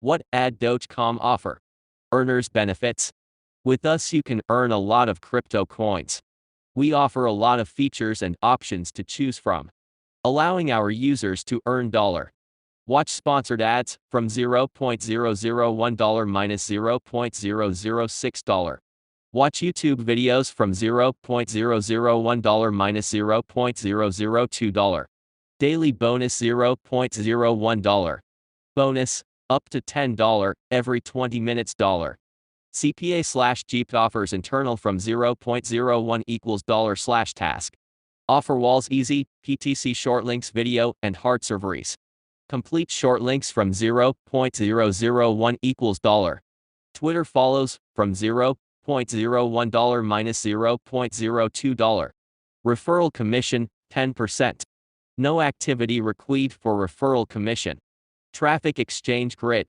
What Ad.com offer? Earners benefits. With us you can earn a lot of crypto coins. We offer a lot of features and options to choose from, allowing our users to earn dollar. Watch sponsored ads from $0.001 minus $0.006. Watch YouTube videos from $0.001 minus $0.002. Daily bonus $0.01. Bonus, up to $10 every 20 minutes dollar. CPA/Jeep offers internal from 0.01 equals $/task. Offer walls easy, PTC short links video and hard serveries. Complete short links from 0.001 equals $. Twitter follows from $0.01 minus $0.02. Referral commission, 10%. No activity required for referral commission. Traffic exchange grid.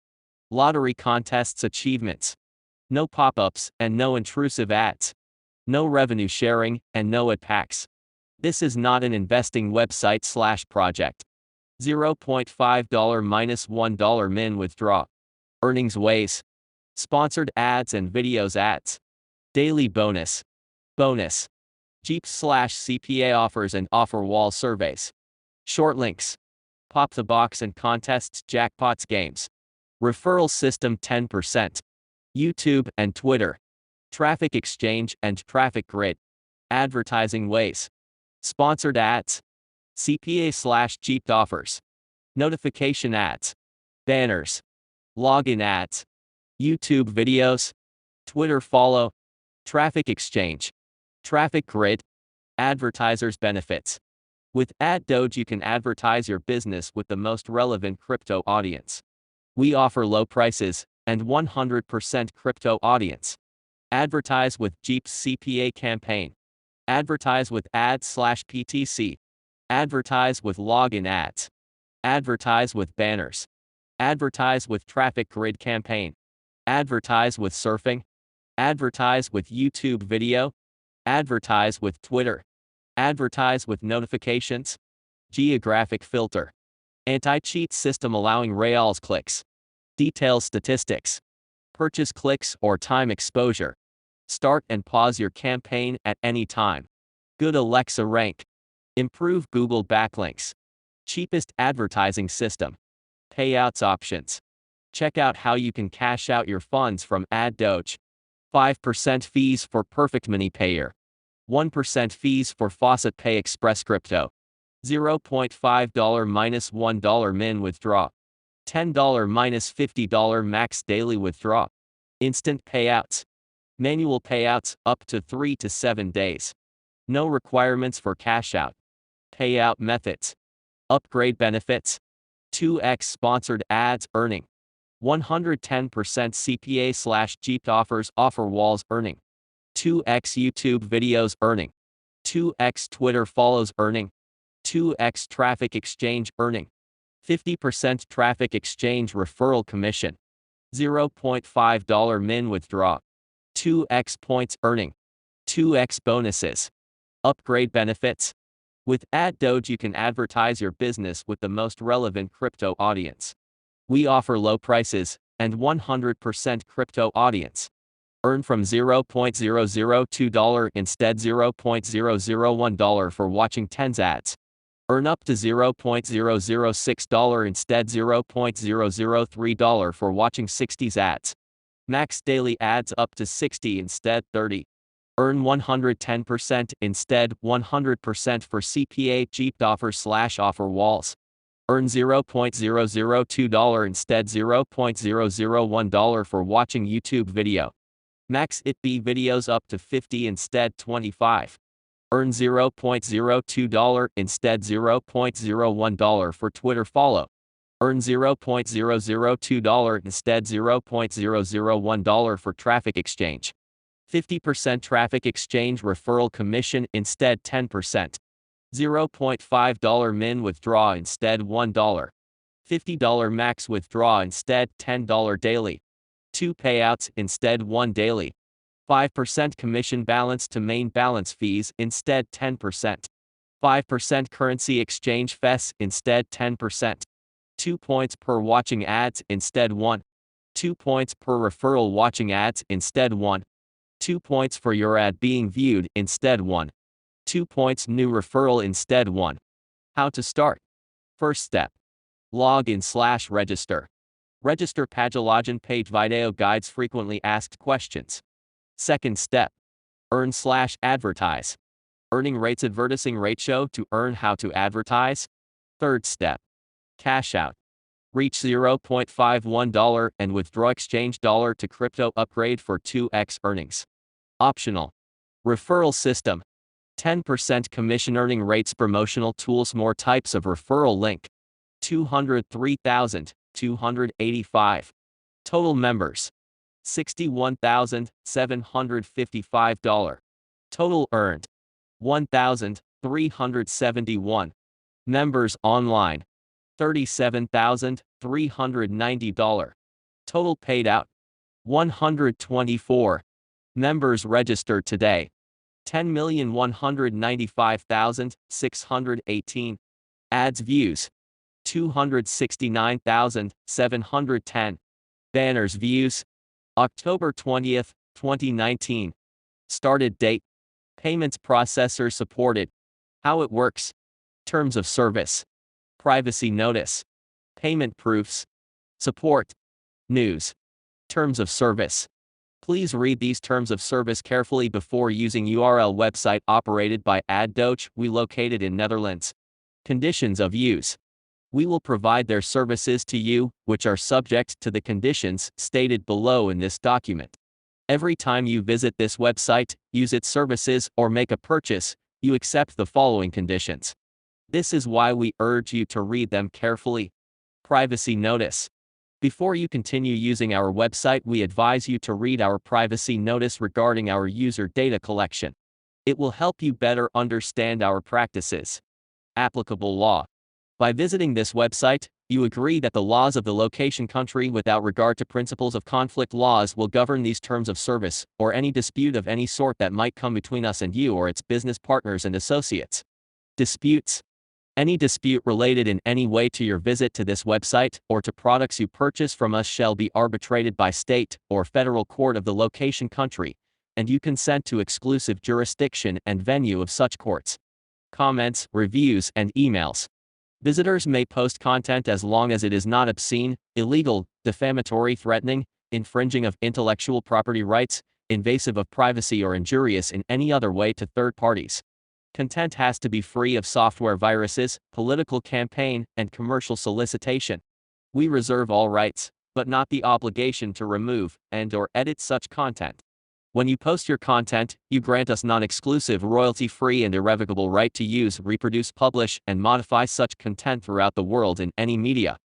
Lottery contests achievements. No pop-ups and no intrusive ads. No revenue sharing and no ad packs. This is not an investing website/project. $0.5 minus $1 min withdraw. Earnings ways. Sponsored ads and videos ads. Daily bonus. Bonus. Jeep/CPA offers and offer wall surveys. Short links. Pop the box and contests jackpots games. Referral system 10%. YouTube and Twitter. Traffic exchange and traffic grid. Advertising ways. Sponsored ads. CPA/Jeep offers. Notification ads. Banners. Login ads. YouTube videos. Twitter follow. Traffic exchange. Traffic grid. Advertisers benefits. With Ad.Doge you can advertise your business with the most relevant crypto audience. We offer low prices and 100% crypto audience. Advertise with Jeep's CPA campaign. Advertise with ads/PTC. Advertise with login ads. Advertise with banners. Advertise with traffic grid campaign. Advertise with surfing. Advertise with YouTube video. Advertise with Twitter. Advertise with notifications. Geographic filter. Anti-cheat system allowing reals clicks. Details statistics. Purchase clicks or time exposure. Start and pause your campaign at any time. Good Alexa rank. Improve Google backlinks. Cheapest advertising system. Payouts options. Check out how you can cash out your funds from Ad.Doge. 5% fees for Perfect Money Payer. 1% fees for Faucet Pay Express Crypto. $0.5 minus $1 min withdraw. $10 minus $50 max daily withdraw. Instant payouts. Manual payouts up to 3 to 7 days. No requirements for cash out. Payout methods. Upgrade benefits. 2x sponsored ads earning. 110% CPA/Jeep offers offer walls earning. 2x YouTube videos earning. 2x Twitter follows earning. 2x traffic exchange earning. 50% traffic exchange referral commission. $0.5 min withdraw. 2x points earning. 2x bonuses. Upgrade benefits. With Ad.Doge you can advertise your business with the most relevant crypto audience. We offer low prices and 100% crypto audience. Earn from $0.002 instead $0.001 for watching 10s ads. Earn up to $0.006 instead $0.003 for watching 60s ads. Max daily ads up to 60 instead 30. Earn 110% instead 100% for CPA Jeep offers/offer walls. Earn $0.002 instead $0.001 for watching YouTube video. Max itB videos up to 50 instead 25. Earn $0.02 instead $0.01 for Twitter follow. Earn $0.002 instead $0.001 for traffic exchange. 50% traffic exchange referral commission instead 10%. $0.5 min withdraw instead $1. $50 max withdraw instead $10 daily. 2 payouts instead 1 daily. 5% commission balance to main balance fees instead 10%. 5% currency exchange fees instead 10%. 2 points per watching ads instead 1. 2 points per referral watching ads instead 1. 2 points for your ad being viewed instead 1. 2 points new referral instead 1. How to start. First step. Log in/register. Register Pagilogin page video guides frequently asked questions. Second step. Earn/advertise. Earning rates advertising ratio to earn how to advertise. Third step. Cash out. Reach $0.51 and withdraw exchange dollar to crypto upgrade for 2x earnings. Optional. Referral system. 10% commission earning rates promotional tools more types of referral link. 203,285. Total members. $61,755. Total earned. 1,371. Members online. $37,390. Total paid out. 124. Members registered today. 10,195,618. Ads views. 269,710. Banners views. October 20th, 2019. Started date. Payments processor supported. How it works. Terms of service. Privacy notice. Payment proofs. Support. News. Terms of service. Please read these terms of service carefully before using URL website operated by AdDoge, we located in Netherlands. Conditions of use. We will provide their services to you, which are subject to the conditions stated below in this document. Every time you visit this website, use its services, or make a purchase, you accept the following conditions. This is why we urge you to read them carefully. Privacy notice. Before you continue using our website, we advise you to read our privacy notice regarding our user data collection. It will help you better understand our practices. Applicable law. By visiting this website, you agree that the laws of the location country without regard to principles of conflict laws will govern these terms of service, or any dispute of any sort that might come between us and you or its business partners and associates. Disputes. Any dispute related in any way to your visit to this website or to products you purchase from us shall be arbitrated by state or federal court of the location country, and you consent to exclusive jurisdiction and venue of such courts. Comments, reviews, and emails. Visitors may post content as long as it is not obscene, illegal, defamatory, threatening, infringing of intellectual property rights, invasive of privacy, or injurious in any other way to third parties. Content has to be free of software viruses, political campaign, and commercial solicitation. We reserve all rights, but not the obligation to remove and/or edit such content. When you post your content, you grant us non-exclusive, royalty-free, and irrevocable right to use, reproduce, publish, and modify such content throughout the world in any media.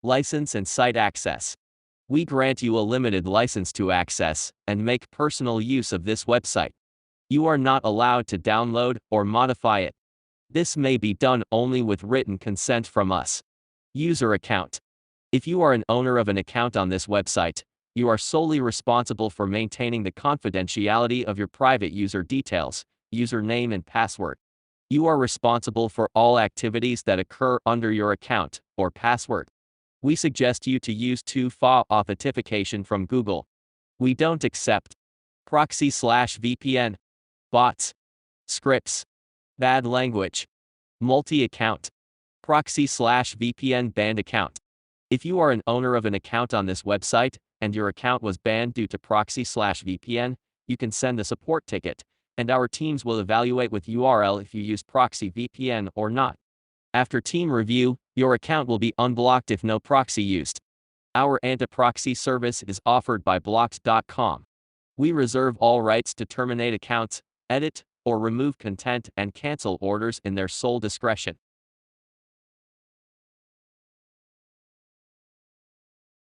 License and site access. We grant you a limited license to access and make personal use of this website. You are not allowed to download or modify it. This may be done only with written consent from us. User account. If you are an owner of an account on this website, you are solely responsible for maintaining the confidentiality of your private user details, username and password. You are responsible for all activities that occur under your account or password. We suggest you to use two-FA authentication from Google. We don't accept proxy/VPN, bots, scripts, bad language, multi-account, proxy/VPN banned account. If you are an owner of an account on this website, and your account was banned due to proxy/VPN, you can send a support ticket, and our teams will evaluate with URL if you use proxy VPN or not. After team review, your account will be unblocked if no proxy used. Our anti-proxy service is offered by blocked.com. We reserve all rights to terminate accounts, edit, or remove content and cancel orders in their sole discretion.